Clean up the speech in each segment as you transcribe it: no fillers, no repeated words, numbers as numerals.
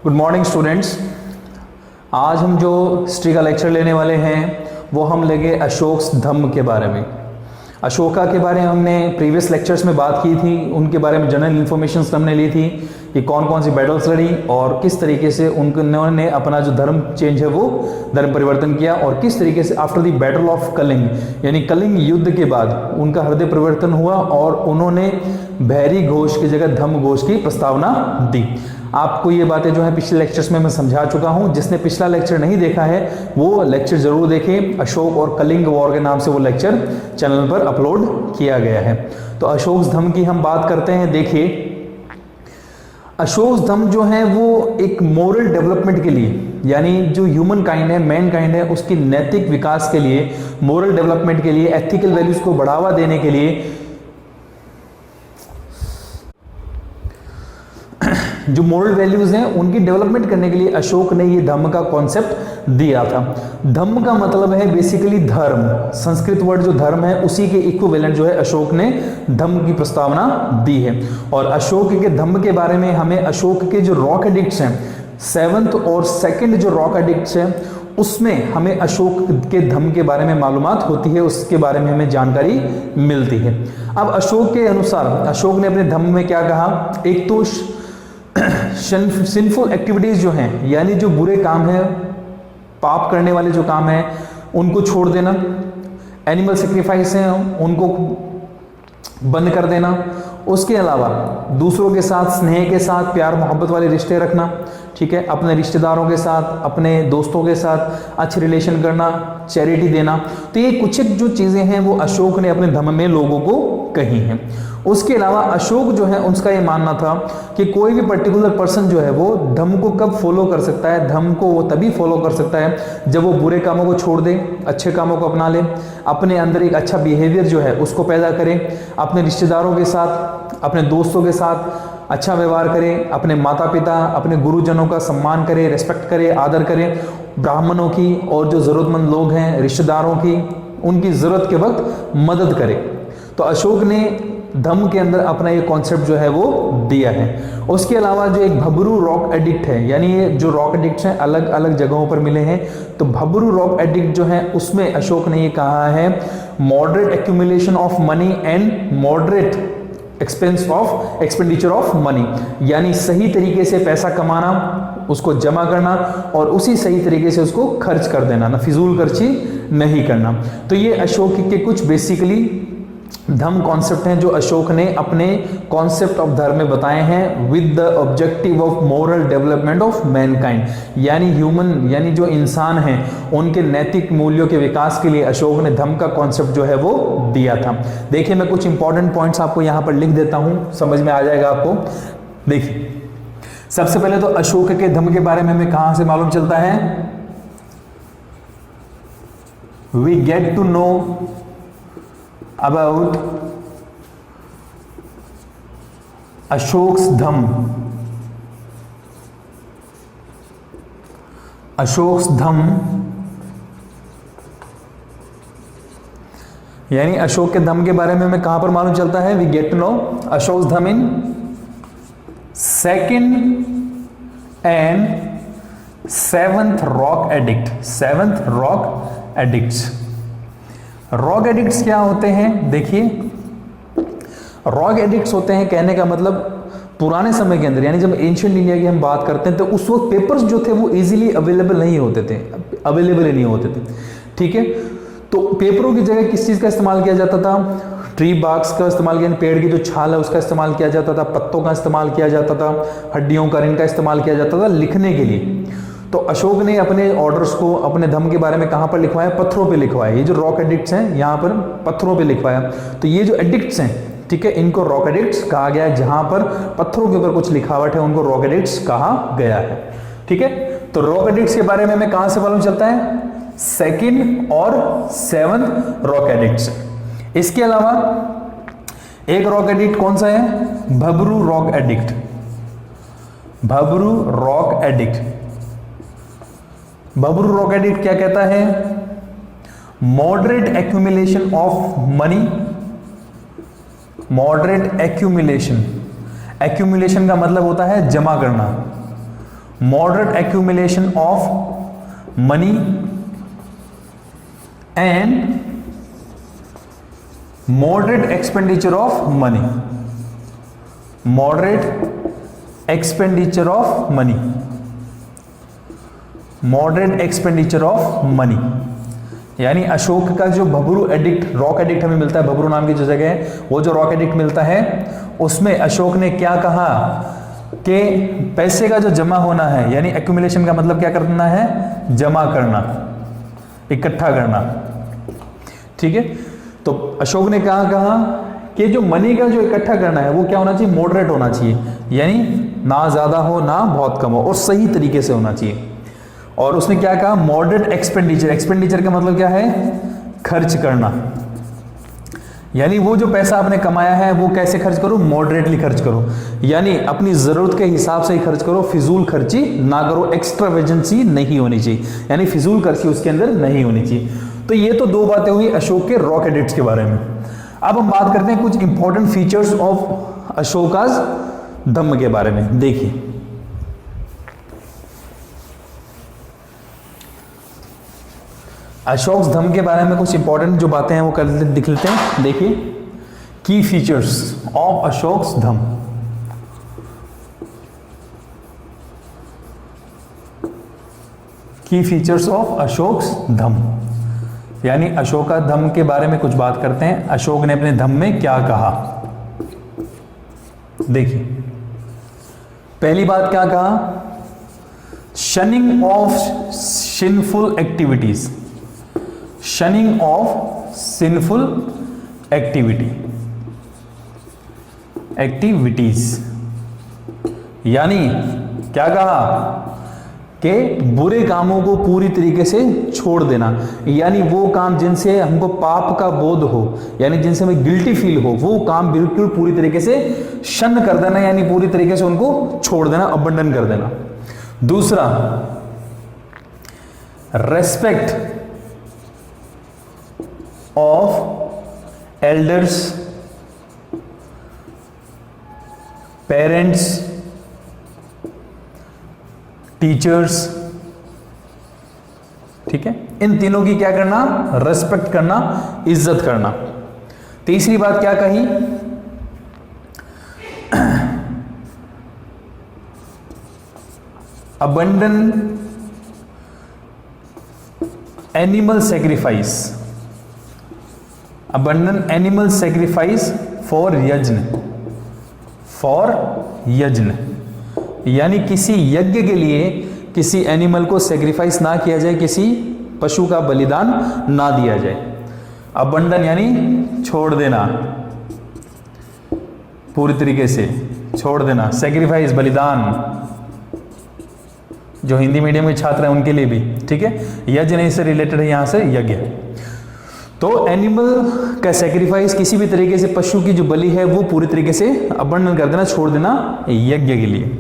Good morning students. आज हम जो हिस्ट्री का लेक्चर लेने वाले हैं वो हम लेंगे अशोक धम्म के बारे में। अशोका के बारे में हमने प्रीवियस लेक्चर्स में बात की थी, उनके बारे में जनरल इन्फॉर्मेशन हमने ली थी कि कौन कौन सी बैटल्स लड़ी और किस तरीके से उन्होंने अपना जो धर्म चेंज है वो धर्म परिवर्तन किया और किस तरीके से after the battle of Kalinga यानी कलिंग युद्ध के बाद उनका हृदय परिवर्तन हुआ और उन्होंने भैरी घोष की जगह धम्म घोष की प्रस्तावना दी। आपको ये बातें जो है पिछले लेक्चर्स में मैं समझा चुका हूं। जिसने पिछला लेक्चर नहीं देखा है वो लेक्चर जरूर देखें। अशोक और कलिंग वॉर के नाम से वो लेक्चर चैनल पर अपलोड किया गया है। तो अशोक धम्म की हम बात करते हैं। देखिए, अशोक धम्म जो है वो एक मोरल डेवलपमेंट के लिए यानी जो ह्यूमन काइंड है, मैन काइंड है, उसकी नैतिक विकास के लिए, मोरल डेवलपमेंट के लिए, एथिकल वैल्यूज को बढ़ावा देने के लिए, जो मोरल वैल्यूज हैं उनकी डेवलपमेंट करने के लिए अशोक ने ये धम्म का कॉन्सेप्ट दिया था। धम्म का मतलब है बेसिकली धर्म। संस्कृत वर्ड जो धर्म है उसी के इक्विवेलेंट जो है अशोक ने धम्म की प्रस्तावना दी है। और अशोक के धम्म के बारे में हमें अशोक के जो रॉक एडिक्ट्स हैं, 7th और 2nd जो रॉक एडिक्ट्स हैं उसमें हमें अशोक के धम्म के बारे में मालूमात होती है, उसके बारे में हमें जानकारी मिलती है। अब अशोक के अनुसार अशोक ने अपने धम्म में क्या कहा, एक तो सिंफुल एक्टिविटीज जो हैं यानी जो बुरे काम हैं, पाप करने वाले जो काम हैं उनको छोड़ देना, एनिमल सेक्रीफाइस हैं उनको बंद कर देना, उसके अलावा दूसरों के साथ स्नेह के साथ प्यार मोहब्बत वाले रिश्ते रखना, ठीक है, अपने रिश्तेदारों के साथ, अपने दोस्तों के साथ अच्छे रिलेशन करना, चैरिटी देना। तो ये कुछ जो चीज़ें हैं वो अशोक ने अपने धम्म में लोगों को कही हैं। उसके अलावा अशोक जो है उसका ये मानना था कि कोई भी पर्टिकुलर पर्सन जो है वो धम्म को कब फॉलो कर सकता है, धम्म को वो तभी फॉलो कर सकता है जब वो बुरे कामों को छोड़ दे, अच्छे कामों को अपना ले, अपने अंदर एक अच्छा बिहेवियर जो है उसको पैदा करे, अपने रिश्तेदारों के साथ, अपने दोस्तों के साथ अच्छा व्यवहार करे, अपने माता पिता, अपने गुरुजनों का सम्मान करे, रेस्पेक्ट करे, आदर करे, ब्राह्मणों की और जो ज़रूरतमंद लोग हैं रिश्तेदारों की, उनकी ज़रूरत के वक्त मदद करे। तो अशोक ने धम्म के अंदर अपना ये कॉन्सेप्ट जो है वो दिया है। उसके अलावा जो एक भबरू रॉक एडिक्ट है यानी ये जो रॉक एडिक्ट्स हैं अलग अलग जगहों पर मिले हैं, तो भबरू रॉक एडिक्ट जो है उसमें अशोक ने ये कहा है moderate accumulation of money and moderate expenditure of money, यानी सही तरीके से पैसा कमाना, उसको जमा करना और उसी सही तरीके से उसको खर्च कर देना, ना फिजूल खर्ची नहीं करना। तो ये अशोक के कुछ बेसिकली धम्म कॉन्सेप्ट हैं जो अशोक ने अपने कॉन्सेप्ट ऑफ धर्म में बताए हैं with the objective of moral development of Mankind, यानी ह्यूमन यानी जो इंसान हैं उनके नैतिक मूल्यों के विकास के लिए अशोक ने धम्म का कॉन्सेप्ट जो है वो दिया था। देखिए, मैं कुछ इंपॉर्टेंट पॉइंट्स आपको यहां पर लिख देता हूं, समझ में आ जाएगा आपको। देखिए, सबसे पहले तो अशोक के धम्म के बारे में हमें कहां से मालूम चलता है, we get to know about Ashok's dhamma. Ashok's dhamma यानी अशोक के धम्म के बारे में हमें कहां पर मालूम चलता है, we get to know Ashoka's dhamma in 2nd and 7th rock edict. 7th rock edicts. Rock edicts क्या होते हैं, देखिए, रॉक एडिक्ट्स होते हैं, कहने का मतलब पुराने समय के अंदर यानी जब एंशिएंट इंडिया की हम बात करते हैं तो उस वक्त पेपर्स जो थे वो इजीली अवेलेबल नहीं होते थे, अवेलेबल ही नहीं होते थे, ठीक है। तो पेपरों की जगह किस चीज़ का इस्तेमाल किया जाता था, ट्री बार्क्स का इस्तेमाल किया, पेड़ की जो छाल है उसका इस्तेमाल किया जाता था, पत्तों का इस्तेमाल किया जाता था, हड्डियों का, इनका इस्तेमाल किया जाता था लिखने के लिए। तो अशोक ने अपने ऑर्डर्स को अपने धम्म के बारे में कहां पर लिखवाया, पत्थरों पे लिखवाया। ये जो रॉक एडिक्ट्स हैं यहां पर पत्थरों पे लिखवाया। तो ये जो एडिक्ट्स हैं, ठीक है, इनको रॉक एडिक्ट्स कहा गया है। जहां पर पत्थरों के ऊपर कुछ लिखावट है उनको रॉक एडिक्ट्स कहा गया है, ठीक है। तो रॉक एडिक्ट्स के बारे में हमें कहां से मालूम चलता है, 2nd और 7th रॉक एडिक्ट्स। इसके अलावा एक रॉक एडिक्ट कौन सा है, Bhabru rock edict. Bhabru rock edict. Bhabru rock edict क्या कहता है, moderate accumulation of money, moderate accumulation, accumulation का मतलब होता है जमा करना, moderate accumulation of money and moderate expenditure of money. Moderate expenditure of money. Moderate expenditure of money. यानी अशोक का जो भबरू एडिक्ट, रॉक एडिक्ट हमें मिलता है, भबरू नाम की जो जगह है, वो जो रॉक एडिक्ट मिलता है, उसमें अशोक ने क्या कहा कि पैसे का जो जमा होना है, यानी एक्यूमुलेशन का मतलब क्या करना है, जमा करना, इकट्ठा करना, ठीक है। तो अशोक ने कहा कि जो मनी का जो इकट्ठा करना है वो क्या होना चाहिए, मॉडरेट होना चाहिए, यानी ना ज्यादा हो ना बहुत कम हो, और सही तरीके से होना चाहिए। और उसने क्या कहा, मॉडरेट एक्सपेंडिचर। एक्सपेंडिचर का मतलब क्या है, खर्च करना, यानी वो जो पैसा आपने कमाया है वो कैसे खर्च करो, मॉडरेटली खर्च करो, यानी अपनी जरूरत के हिसाब से ही खर्च करो, फिजूल खर्ची ना करो, एक्स्ट्रावेजेंसी नहीं होनी चाहिए, यानी फिजूल खर्ची उसके अंदर नहीं होनी चाहिए। तो ये तो दो बातें हुई अशोक के रॉक एडिक्ट्स के बारे में। अब हम बात करते हैं कुछ इंपॉर्टेंट फीचर्स ऑफ अशोकाज धम्म के बारे में। देखिए, अशोक धम्म के बारे में कुछ इंपॉर्टेंट जो बातें हैं वो कर दिख लेते हैं। देखिए, की फीचर्स ऑफ अशोक धम्म। की फीचर्स ऑफ अशोक धम्म, यानी अशोका धम्म के बारे में कुछ बात करते हैं। अशोक ने अपने धम्म में क्या कहा, देखिए, पहली बात क्या कहा, शनिंग of sinful activities. शनिंग of sinful activities, यानी क्या कहा कि बुरे कामों को पूरी तरीके से छोड़ देना, यानी वो काम जिनसे हमको पाप का बोध हो, यानी जिनसे हमें गिल्टी फील हो, वो काम बिल्कुल पूरी तरीके से शन्न कर देना, यानी पूरी तरीके से उनको छोड़ देना, अबंडन कर देना। दूसरा, respect of elders, parents, teachers, ठीक है, इन तीनों की क्या करना, रेस्पेक्ट करना, इज्जत करना। तीसरी बात क्या कही, abandon animal sacrifice. Abandon animal sacrifice for यज्ञ, फॉर यज्ञ, यानी किसी यज्ञ के लिए किसी एनिमल को सेक्रीफाइस ना किया जाए, किसी पशु का बलिदान ना दिया जाए। अबंडन यानी छोड़ देना, पूरी तरीके से छोड़ देना, सेक्रीफाइस बलिदान, जो हिंदी मीडियम के छात्र हैं उनके लिए भी, ठीक है, यज्ञ नहीं से रिलेटेड है यहां से यज्ञ। तो एनिमल का सेक्रीफाइस, किसी भी तरीके से पशु की जो बलि है वो पूरी तरीके से अबंडन कर देना, छोड़ देना यज्ञ के लिए।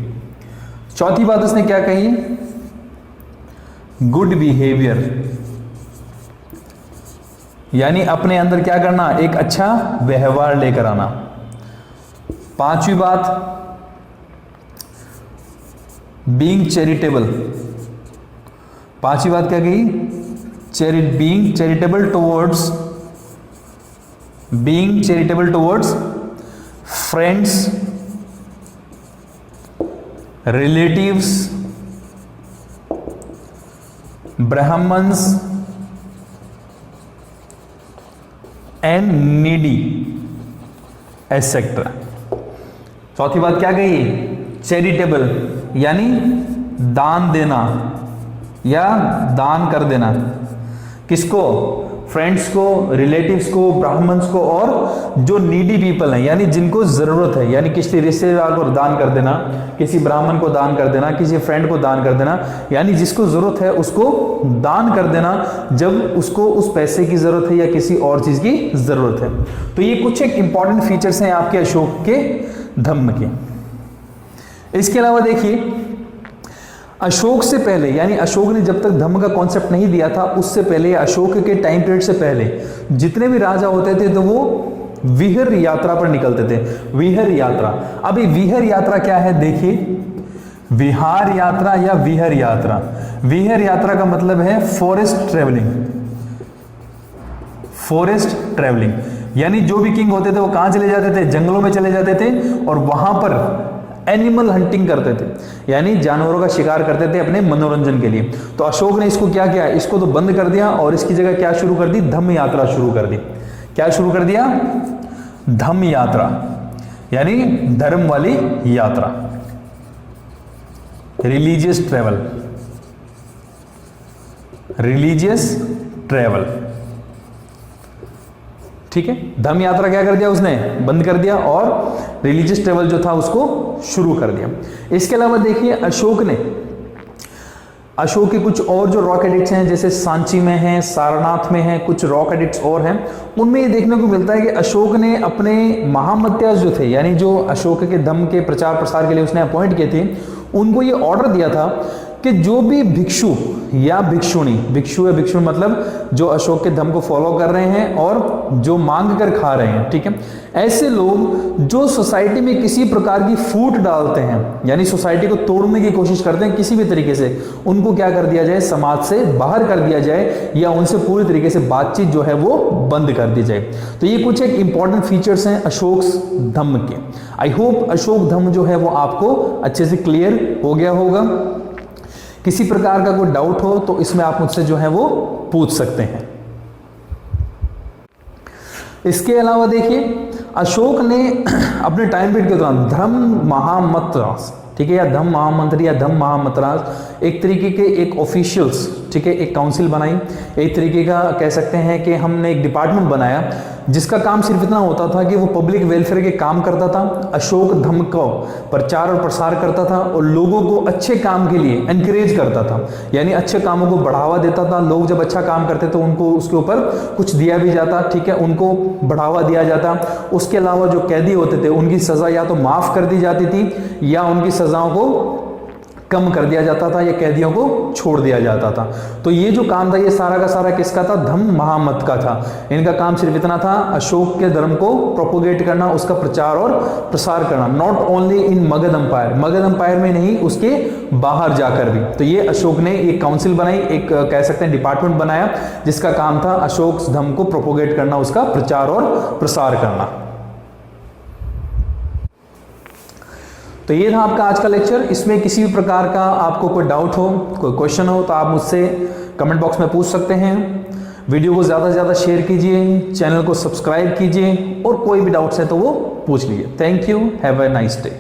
चौथी बात उसने क्या कही, गुड बिहेवियर, यानी अपने अंदर क्या करना, एक अच्छा व्यवहार लेकर आना। पांचवी बात, बीइंग चैरिटेबल। पांचवी बात क्या कही, being charitable towards friends, relatives, Brahmans and needy etcetera. चौथी बात क्या कही, चैरिटेबल, यानी दान देना या दान कर देना, किसको, फ्रेंड्स को, रिलेटिव्स को, ब्राह्मण्स को, और जो नीडी पीपल हैं, यानी जिनको जरूरत है, यानी किसी रिश्तेदार को दान कर देना, किसी ब्राह्मण को दान कर देना, किसी फ्रेंड को दान कर देना, यानी जिसको जरूरत है उसको दान कर देना जब उसको उस पैसे की जरूरत है या किसी और चीज की जरूरत है। तो ये कुछ एक इंपॉर्टेंट फीचर्स हैं आपके अशोक के धम्म के। इसके अलावा देखिए, अशोक से पहले, यानी अशोक ने जब तक धम्म का कॉन्सेप्ट नहीं दिया था, उससे पहले, अशोक के टाइम पीरियड से पहले जितने भी राजा होते थे तो वो विहर यात्रा पर निकलते थे। विहर यात्रा, अब ये विहर यात्रा क्या है देखिए, विहार यात्रा या विहर यात्रा। विहर यात्रा का मतलब है फॉरेस्ट ट्रेवलिंग। फॉरेस्ट ट्रेवलिंग यानी जो भी किंग होते थे वो कहां चले जाते थे, जंगलों में चले जाते थे और वहां पर एनिमल हंटिंग करते थे, यानी जानवरों का शिकार करते थे अपने मनोरंजन के लिए। तो अशोक ने इसको क्या किया, इसको तो बंद कर दिया और इसकी जगह क्या शुरू कर दी, धम्म यात्रा शुरू कर दी। क्या शुरू कर दिया, धम्म यात्रा यानी धर्म वाली यात्रा, रिलीजियस ट्रेवल। रिलीजियस ट्रेवल, ठीक है। धम्म यात्रा क्या कर दिया उसने, बंद कर दिया और रिलीजियस ट्रेवल जो था उसको शुरू कर दिया। इसके अलावा देखिए अशोक के कुछ और जो रॉक एडिक्ट्स हैं, जैसे सांची में हैं, सारनाथ में हैं, कुछ रॉक एडिक्ट्स और हैं, उनमें ये देखने को मिलता है कि अशोक ने अपने महामत्यास जो थे, यानी जो अशोक के धम्म के प्रचार प्रसार के लिए उसने अपॉइंट किए थे, उनको ये ऑर्डर दिया था कि जो भी भिक्षु या भिक्षुणी, भिक्षु या भिक्षुणी मतलब जो अशोक के धम्म को फॉलो कर रहे हैं और जो मांग कर खा रहे हैं, ठीक है, ऐसे लोग जो सोसाइटी में किसी प्रकार की फूट डालते हैं, यानी सोसाइटी को तोड़ने की कोशिश करते हैं किसी भी तरीके से, उनको क्या कर दिया जाए, समाज से बाहर कर दिया जाए या उनसे पूरी तरीके से बातचीत जो है वो बंद कर दी जाए। तो ये कुछ एक इंपॉर्टेंट फीचर्स हैं अशोक धम्म के। आई होप अशोक धम्म जो है वो आपको अच्छे से क्लियर हो गया होगा। किसी प्रकार का कोई डाउट हो तो इसमें आप मुझसे जो है वो पूछ सकते हैं। इसके अलावा देखिए अशोक ने अपने टाइम पीरियड के दौरान धम्म महामंत्रास, ठीक है, या धम्म महामंत्री या धम्म महामंत्रास, एक तरीके के एक ऑफिशियल्स, ठीक है, एक काउंसिल बनाई, एक तरीके का कह सकते हैं कि हमने एक डिपार्टमेंट बनाया जिसका काम सिर्फ इतना होता था कि वो पब्लिक वेलफेयर के काम करता था, अशोक धम्म को प्रचार और प्रसार करता था और लोगों को अच्छे काम के लिए एनकरेज करता था, यानी अच्छे कामों को बढ़ावा देता था। लोग जब अच्छा काम करते तो उनको उसके ऊपर कुछ दिया भी जाता, ठीक है, उनको बढ़ावा दिया जाता। उसके अलावा जो कैदी होते थे उनकी सजा या तो माफ कर दी जाती थी या उनकी सजाओं को कम कर दिया जाता था या कैदियों को छोड़ दिया जाता था। तो ये जो काम था ये सारा का सारा किसका था, धम्म महामत का था। इनका काम सिर्फ इतना था, अशोक के धर्म को प्रोपोगेट करना, उसका प्रचार और प्रसार करना, not only in Magadh empire, Magadh empire में नहीं, उसके बाहर जाकर भी। तो ये अशोक ने एक काउंसिल बनाई, एक कह सकते हैं डिपार्टमेंट बनाया जिसका काम था अशोक धर्म को प्रोपोगेट करना, उसका प्रचार और प्रसार करना। तो ये था आपका आज का लेक्चर। इसमें किसी भी प्रकार का आपको कोई डाउट हो, कोई क्वेश्चन हो तो आप मुझसे कमेंट बॉक्स में पूछ सकते हैं। वीडियो को ज़्यादा से ज़्यादा शेयर कीजिए, चैनल को सब्सक्राइब कीजिए और कोई भी डाउट्स है तो वो पूछ लीजिए। Thank you, have a nice day.